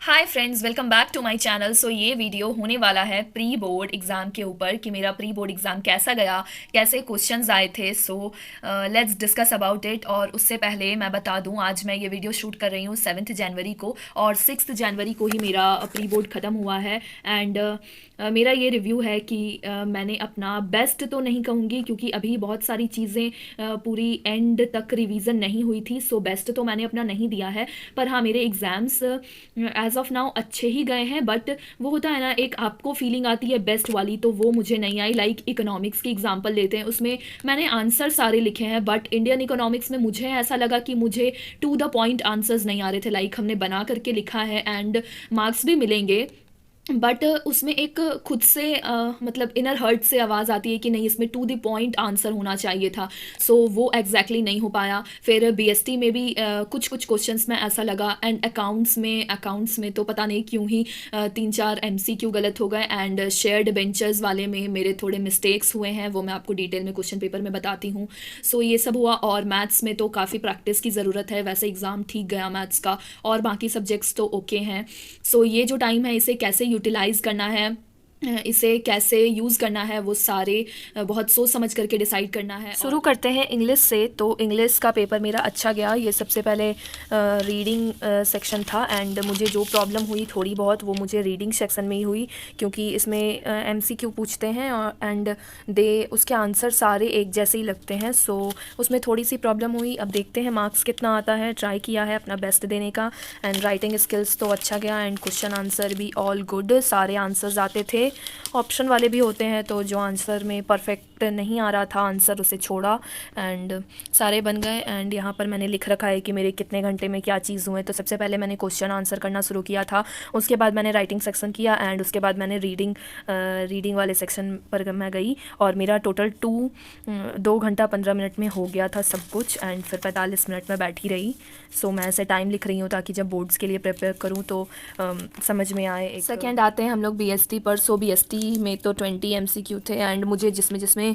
Hi friends, welcome back to my channel. So ये video होने वाला है प्री बोर्ड एग्ज़ाम के ऊपर कि मेरा प्री बोर्ड एग्ज़ाम कैसा गया, कैसे क्वेश्चंस आए थे। So let's discuss about it. और उससे पहले मैं बता दूं, आज मैं ये वीडियो शूट कर रही हूँ 7 जनवरी को, और 6 जनवरी को ही मेरा प्री बोर्ड ख़त्म हुआ है। एंड मेरा ये रिव्यू है कि मैंने अपना बेस्ट तो नहीं कहूँगी, क्योंकि अभी बहुत सारी चीज़ें पूरी एंड तक रिवीजन नहीं हुई थी। सो बेस्ट तो मैंने अपना नहीं दिया है, पर हाँ, मेरे एग्ज़ाम्स एज ऑफ नाउ अच्छे ही गए हैं। बट वो होता है ना, एक आपको फीलिंग आती है बेस्ट वाली, तो वो मुझे नहीं आई। लाइक इकोनॉमिक्स की एग्जांपल लेते हैं, उसमें मैंने आंसर सारे लिखे हैं, बट इंडियन इकोनॉमिक्स में मुझे ऐसा लगा कि मुझे टू द पॉइंट आंसर्स नहीं आ रहे थे। लाइक हमने बना करके लिखा है एंड मार्क्स भी मिलेंगे, बट उसमें एक खुद से मतलब इनर हर्ट से आवाज़ आती है कि नहीं, इसमें टू द पॉइंट आंसर होना चाहिए था। सो वो एग्जैक्टली नहीं हो पाया। फिर बीएसटी में भी कुछ कुछ क्वेश्चंस में ऐसा लगा, एंड अकाउंट्स में तो पता नहीं क्यों ही 3-4 एमसीक्यू गलत हो गए। एंड शेयर्ड बेंचर्स वाले में मेरे थोड़े मिस्टेक्स हुए हैं, वो मैं आपको डिटेल में क्वेश्चन पेपर में बताती हूँ। सो ये सब हुआ। और मैथ्स में तो काफ़ी प्रैक्टिस की ज़रूरत है। वैसे एग्ज़ाम ठीक गया मैथ्स का, और बाकी सब्जेक्ट्स तो ओके हैं। सो ये जो टाइम है, इसे कैसे यूटिलाइज़ करना है, इसे कैसे यूज़ करना है, वो सारे बहुत सोच समझ करके डिसाइड करना है। शुरू करते हैं इंग्लिश से। तो इंग्लिश का पेपर मेरा अच्छा गया। ये सबसे पहले रीडिंग सेक्शन था, एंड मुझे जो प्रॉब्लम हुई थोड़ी बहुत, वो मुझे रीडिंग सेक्शन में ही हुई, क्योंकि इसमें एमसीक्यू पूछते हैं और एंड उसके आंसर सारे एक जैसे ही लगते हैं। सो उसमें थोड़ी सी प्रॉब्लम हुई। अब देखते हैं मार्क्स कितना आता है। ट्राई किया है अपना बेस्ट देने का, एंड राइटिंग स्किल्स तो अच्छा गया, एंड क्वेश्चन आंसर भी ऑल गुड, सारे आंसर्स आते थे। ऑप्शन वाले भी होते हैं, तो जो आंसर में परफेक्ट नहीं आ रहा था आंसर, उसे छोड़ा, एंड सारे बन गए। एंड यहाँ पर मैंने लिख रखा है कि मेरे कितने घंटे में क्या चीज़ हुए। तो सबसे पहले मैंने क्वेश्चन आंसर करना शुरू किया था, उसके बाद मैंने राइटिंग सेक्शन किया, एंड उसके बाद मैंने रीडिंग वाले सेक्शन पर मैं गई। और मेरा टोटल 2 घंटा 15 मिनट में हो गया था सब कुछ, एंड फिर 45 मिनट में बैठी रही। सो मैं ऐसे टाइम लिख रही हूँ ताकि जब बोर्ड्स के लिए प्रिपेयर करूँ तो समझ में आए। सेकेंड आते हैं हम लोग बीएसटी पर। सो बीएसटी में तो 20 एमसीक्यू थे, एंड मुझे जिसमें जिसमें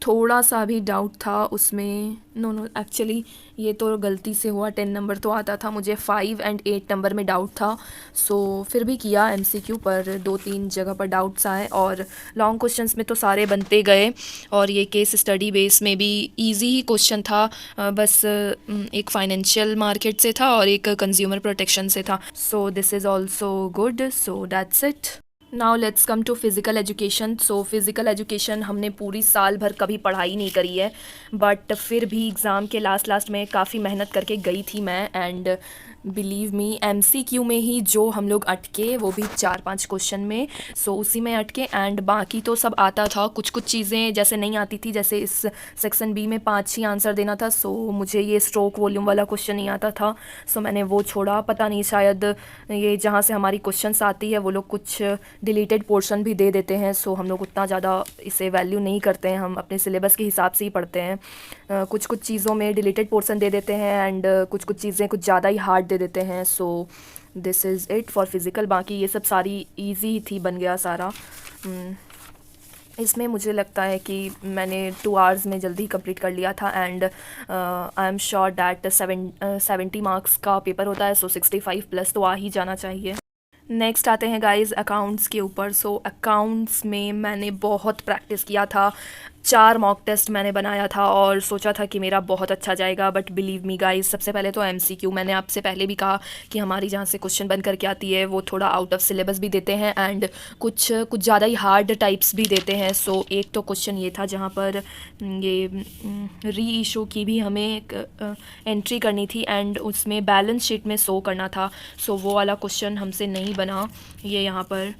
थोड़ा सा भी डाउट था उसमें, नो एक्चुअली ये तो गलती से हुआ। 10 नंबर तो आता था, मुझे 5 एंड 8 नंबर में डाउट था। सो फिर भी किया एमसीक्यू पर, 2-3 जगह पर डाउट्स आए, और लॉन्ग क्वेश्चंस में तो सारे बनते गए। और ये केस स्टडी बेस में भी इजी ही क्वेश्चन था। बस एक फाइनेंशियल मार्केट से था और एक कंज्यूमर प्रोटेक्शन से था। So this is also good. So that's it. Now let's come to physical education. So physical education हमने पूरी साल भर कभी पढ़ाई नहीं करी है, बट फिर भी एग्ज़ाम के लास्ट में काफ़ी मेहनत करके गई थी मैं। एंड बिलीव मी, एमसीक्यू में ही जो हम लोग अटके, वो भी 4-5 क्वेश्चन में। सो उसी में अटके, एंड बाकी तो सब आता था। कुछ कुछ चीज़ें जैसे नहीं आती थी, जैसे इस सेक्शन बी में 5 ही आंसर देना था। सो मुझे ये स्ट्रोक वॉल्यूम वाला क्वेश्चन नहीं आता था, सो मैंने वो छोड़ा। पता नहीं, शायद ये जहाँ से हमारी क्वेश्चंस आती है वो लोग कुछ डिलीटेड पोर्शन भी दे देते हैं। सो हम लोग उतना ज़्यादा इसे वैल्यू नहीं करते हैं, हम अपने सिलेबस के हिसाब से ही पढ़ते हैं। कुछ कुछ चीज़ों में डिलीटेड पोर्शन दे देते हैं, एंड कुछ कुछ चीज़ें कुछ ज़्यादा ही हार्ड दे देते हैं। सो this is it for physical. बाकी ये सब सारी इजी थी, बन गया सारा। इसमें मुझे लगता है कि मैंने 2 आवर्स में जल्दी कंप्लीट कर लिया था, and I am sure that 70 marks का पेपर होता है। सो 65 प्लस तो आ ही जाना चाहिए। नेक्स्ट आते हैं गाइस अकाउंट्स के ऊपर। सो अकाउंट्स में मैंने बहुत प्रैक्टिस किया था। 4 मॉक टेस्ट मैंने बनाया था और सोचा था कि मेरा बहुत अच्छा जाएगा, बट बिलीव मी गाइस, सबसे पहले तो एमसीक्यू, मैंने आपसे पहले भी कहा कि हमारी जहाँ से क्वेश्चन बन करके आती है वो थोड़ा आउट ऑफ सिलेबस भी देते हैं, एंड कुछ ज़्यादा ही हार्ड टाइप्स भी देते हैं। सो एक तो क्वेश्चन ये था जहाँ पर ये री इशू की भी हमें एक एंट्री करनी थी, एंड उसमें बैलेंस शीट में शो करना था। सो वो वाला क्वेश्चन हमसे नहीं बना। ये यहाँ पर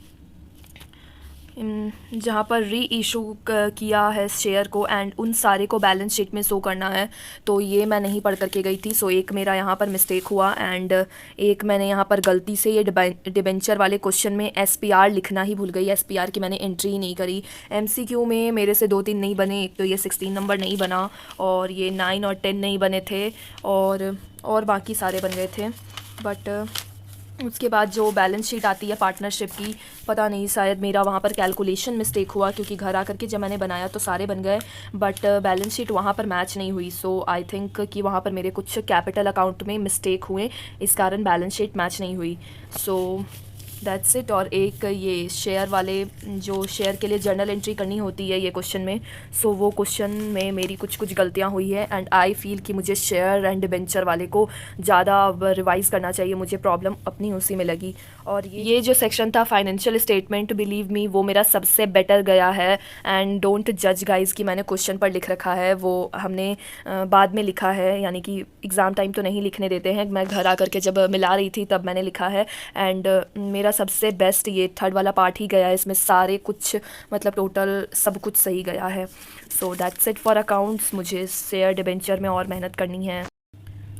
जहाँ पर री इशू किया है शेयर को, एंड उन सारे को बैलेंस शीट में शो करना है, तो ये मैं नहीं पढ़ करके गई थी। सो एक मेरा यहाँ पर मिस्टेक हुआ, एंड एक मैंने यहाँ पर गलती से ये डिबेंचर वाले क्वेश्चन में एसपीआर लिखना ही भूल गई। एसपीआर की मैंने एंट्री ही नहीं करी। एमसीक्यू में मेरे से 2-3 नहीं बने। एक तो ये 16 नंबर नहीं बना, और ये 9 और 10 नहीं बने थे, और बाकी सारे बन गए थे। बट उसके बाद जो बैलेंस शीट आती है पार्टनरशिप की, पता नहीं शायद मेरा वहाँ पर कैलकुलेशन मिस्टेक हुआ, क्योंकि घर आकर के जब मैंने बनाया तो सारे बन गए, बट बैलेंस शीट वहाँ पर मैच नहीं हुई। सो आई थिंक कि वहाँ पर मेरे कुछ कैपिटल अकाउंट में मिस्टेक हुए, इस कारण बैलेंस शीट मैच नहीं हुई। सो दैट्स इट। और एक ये शेयर वाले, जो शेयर के लिए जर्नल एंट्री करनी होती है ये क्वेश्चन में, सो वो क्वेश्चन में मेरी कुछ गलतियाँ हुई है, एंड आई फील कि मुझे शेयर एंड डिबेंचर वाले को ज़्यादा रिवाइज़ करना चाहिए, मुझे प्रॉब्लम अपनी उसी में लगी। और ये जो सेक्शन था फाइनेंशियल स्टेटमेंट, बिलीव मी वो मेरा सबसे बेटर गया है। एंड डोंट जज गाइज़ कि मैंने क्वेश्चन पर लिख रखा है, वो हमने बाद में लिखा है, यानी कि एग्ज़ाम टाइम तो नहीं लिखने देते हैं, मैं घर आकर के जब मिला रही थी तब मैंने लिखा है। एंड मेरा सबसे बेस्ट ये थर्ड वाला पार्ट ही गया है, इसमें सारे कुछ मतलब टोटल सब कुछ सही गया है। सो दैट्स इट फॉर अकाउंट्स। मुझे शेयर डिबेंचर में और मेहनत करनी है।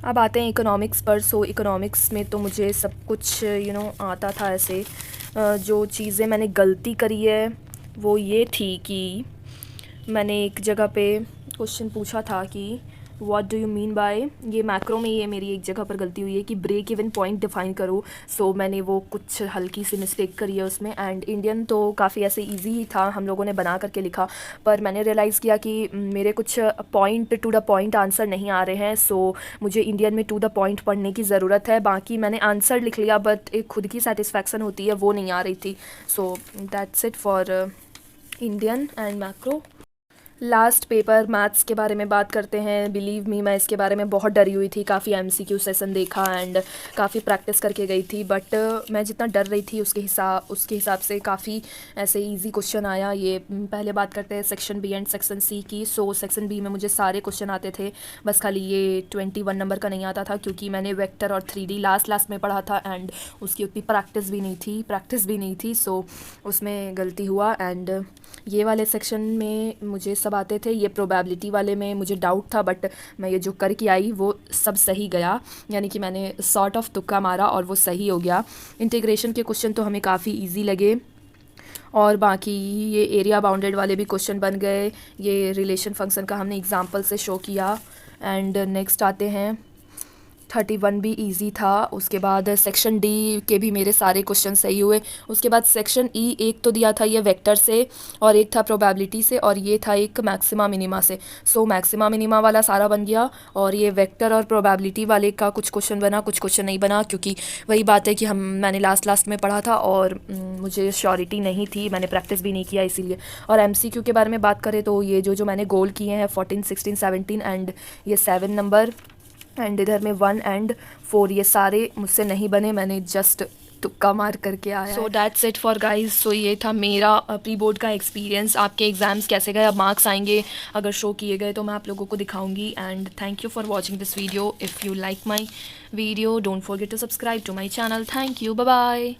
अब आते हैं इकोनॉमिक्स पर। सो इकोनॉमिक्स में तो मुझे सब कुछ आता था ऐसे। जो चीज़ें मैंने गलती करी है वो ये थी कि मैंने एक जगह पे क्वेश्चन पूछा था कि what do you mean by, ये मैक्रो में ये मेरी एक जगह पर गलती हुई है कि ब्रेक इवन पॉइंट डिफाइन करो। सो मैंने वो कुछ हल्की सी मिस्टेक करी है उसमें। एंड इंडियन तो काफ़ी ऐसे इजी ही था, हम लोगों ने बना करके लिखा, पर मैंने रियलाइज़ किया कि मेरे कुछ point two the point answer नहीं आ रहे हैं। सो मुझे इंडियन में टू द पॉइंट पढ़ने की ज़रूरत है। बाकी मैंने आंसर लिख लिया, बट एक खुद की सेटिस्फैक्शन होती है वो नहीं आ रही थी। सो that's it for Indian and macro. Last paper maths के बारे में बात करते हैं। बिलीव मी मैं इसके बारे में बहुत डरी हुई थी, काफ़ी एमसीक्यू सेशन देखा एंड काफ़ी प्रैक्टिस करके गई थी, बट मैं जितना डर रही थी उसके हिसाब से काफ़ी ऐसे इजी क्वेश्चन आया। ये पहले बात करते हैं section B and section C की। सो सेक्शन बी में मुझे सारे क्वेश्चन आते थे, बस खाली ये 21 नंबर का नहीं आता था, क्योंकि मैंने वेक्टर और 3D लास्ट में पढ़ा था एंड उसकी उतनी प्रैक्टिस भी नहीं थी। सो उसमें गलती हुआ। एंड ये वाले सेक्शन में मुझे सब आते थे, ये प्रोबेबिलिटी वाले में मुझे डाउट था, बट मैं ये जो करके आई वो सब सही गया, यानी कि मैंने सॉर्ट ऑफ तुक्का मारा और वो सही हो गया। इंटीग्रेशन के क्वेश्चन तो हमें काफ़ी इजी लगे, और बाकी ये एरिया बाउंडेड वाले भी क्वेश्चन बन गए। ये रिलेशन फंक्शन का हमने एग्जांपल से शो किया। एंड नेक्स्ट आते हैं 31 भी इजी था। उसके बाद सेक्शन डी के भी मेरे सारे क्वेश्चन सही हुए। उसके बाद सेक्शन ई एक तो दिया था ये वेक्टर से, और एक था प्रोबेबिलिटी से, और ये था एक मैक्सिमा मिनिमा से। सो मैक्सिमा मिनिमा वाला सारा बन गया, और ये वेक्टर और प्रोबेबिलिटी वाले का कुछ क्वेश्चन बना, कुछ क्वेश्चन नहीं बना, क्योंकि वही बात है कि मैंने लास्ट में पढ़ा था और मुझे श्योरिटी नहीं थी, मैंने प्रैक्टिस भी नहीं किया इसीलिए। और एमसीक्यू के बारे में बात करें तो ये जो मैंने गोल किए हैं 14, 16, 17 एंड ये 7 नंबर, एंड इधर में 1 एंड 4, ये सारे मुझसे नहीं बने, मैंने जस्ट तुक्का मार करके आया। So that's it for guys. So ये था मेरा प्री बोर्ड का एक्सपीरियंस। आपके एग्ज़ाम्स कैसे गए, अब मार्क्स आएंगे, अगर शो किए गए तो मैं आप लोगों को दिखाऊंगी। And thank you for watching this video. If you like my video don't forget to subscribe to my channel. Thank you, bye bye.